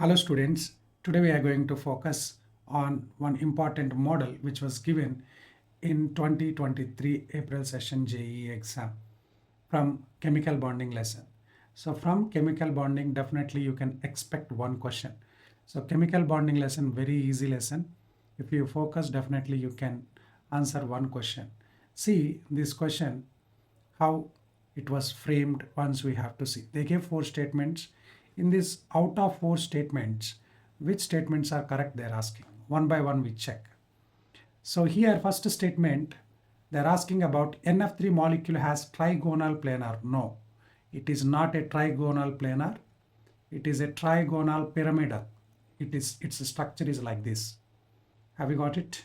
Hello students, today we are going to focus on one important model which was given in 2023 April session JEE exam from chemical bonding lesson. So from chemical bonding definitely you can expect one question. So chemical bonding lesson, very easy lesson. If you focus definitely you can answer one question. See this question, how it was framed once we have to see. They gave four statements. In this out of four statements, which statements are correct they're asking. One by one we check. So here first statement, they're asking about NF3 molecule has trigonal planar. No, it is not a trigonal planar. It is a trigonal pyramidal. Its structure is like this. Have you got it?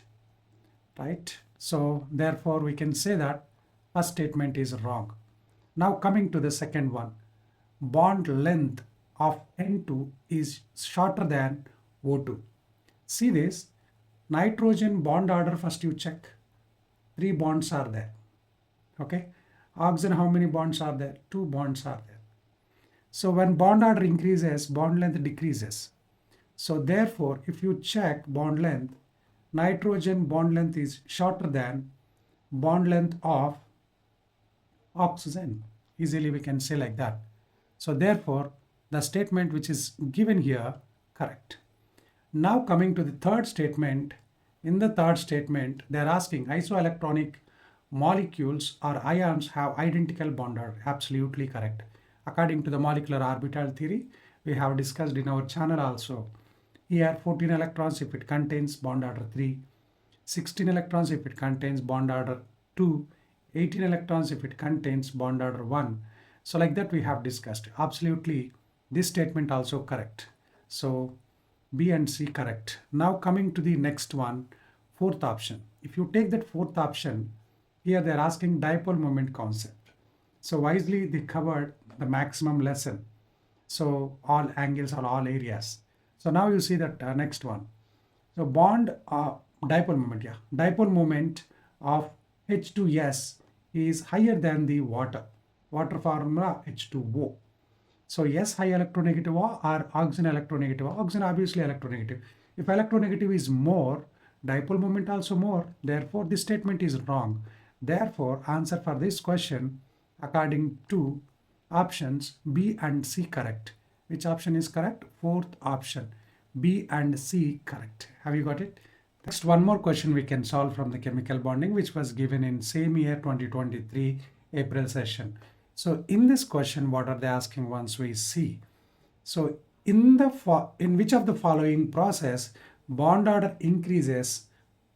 Right? So therefore we can say that first statement is wrong. Now coming to the second one, bond length of N2 is shorter than O2. See this, nitrogen bond order first you check. 3 bonds are there. Okay. Oxygen, how many bonds are there? 2 bonds are there. So when bond order increases, bond length decreases. So therefore, if you check bond length, nitrogen bond length is shorter than bond length of oxygen. Easily we can say like that. So therefore, the statement which is given here, correct. Now coming to the third statement, in the third statement, they're asking isoelectronic molecules or ions have identical bond order. Absolutely correct. According to the molecular orbital theory, we have discussed in our channel also. Here 14 electrons if it contains bond order 3, 16 electrons if it contains bond order 2, 18 electrons if it contains bond order 1. So like that we have discussed. Absolutely this statement also correct. So B and C correct. Now coming to the next one, fourth option. If you take that fourth option, here they're asking dipole moment concept. So wisely they covered the maximum lesson. So all angles or all areas. So now you see that next one. So bond dipole moment, dipole moment of H2S is higher than the water. Water formula H2O. So S high electronegative or oxygen electronegative. Oxygen obviously electronegative. If electronegative is more, dipole moment also more. Therefore, this statement is wrong. Therefore, answer for this question according to options B and C correct. Which option is correct? Fourth option. B and C correct. Have you got it? Next, one more question we can solve from the chemical bonding, which was given in same year 2023 April session. So in this question, what are they asking once we see? So in which of the following process bond order increases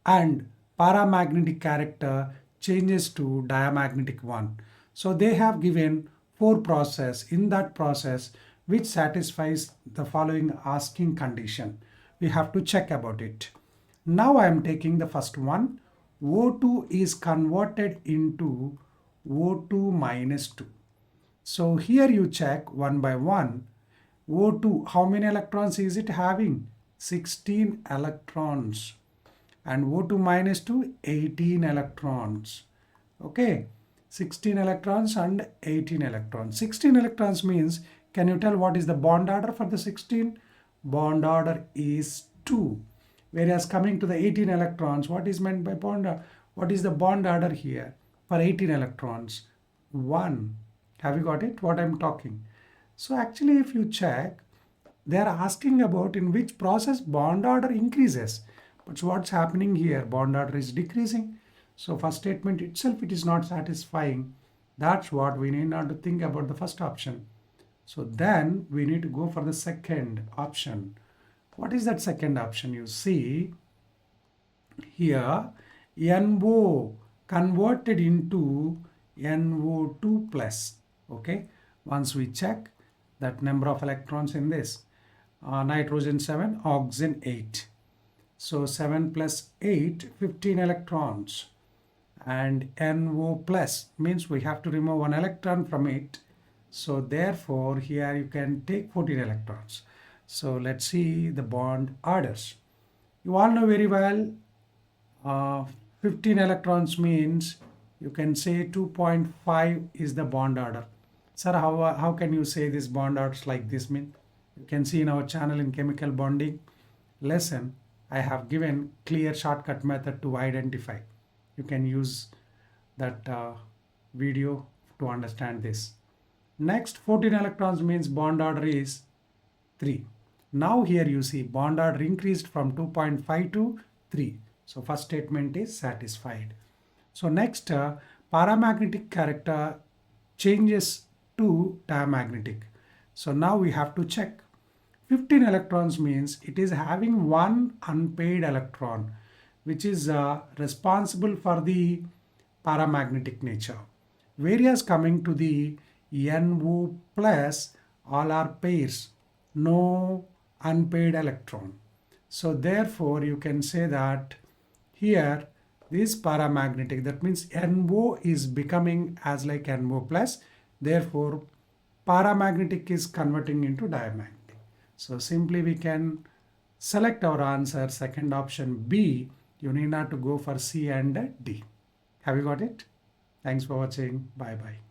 and paramagnetic character changes to diamagnetic one? So they have given 4 process. In that process, which satisfies the following asking condition, we have to check about it. Now I am taking the first one. O2 is converted into O2 minus 2. So here you check one by one. O2, how many electrons is it having? 16 electrons. And O2 minus 2, 18 electrons. Okay, 16 electrons and 18 electrons. 16 electrons means, can you tell what is the bond order for the 16? Bond order is 2. Whereas coming to the 18 electrons, what is meant by bond order? What is the bond order here for 18 electrons? 1. Have you got it? What I'm talking? So actually if you check, they are asking about in which process bond order increases. But what's happening here? Bond order is decreasing. So first statement itself, it is not satisfying. That's what we need not to think about the first option. So then we need to go for the second option. What is that second option? You see here, NO converted into NO2 plus. Okay, once we check that number of electrons in this, nitrogen 7, oxygen 8. So 7 plus 8, 15 electrons. And NO plus means we have to remove 1 electron from it. So therefore here you can take 14 electrons. So let's see the bond orders. You all know very well 15 electrons means you can say 2.5 is the bond order. Sir, how can you say this bond orders like this mean? You can see in our channel in chemical bonding lesson, I have given clear shortcut method to identify. You can use that video to understand this. Next, 14 electrons means bond order is 3. Now here you see bond order increased from 2.5 to 3. So first statement is satisfied. So next, paramagnetic character changes to diamagnetic. So now we have to check. 15 electrons means it is having one unpaired electron, which is responsible for the paramagnetic nature. Whereas coming to the NO plus, all are pairs, no unpaired electron. So therefore you can say that here this paramagnetic, that means NO is becoming as like NO plus, therefore paramagnetic is converting into diamagnetic. So simply we can select our answer, second option B. You need not to go for C and D. Have you got it? Thanks for watching. Bye bye.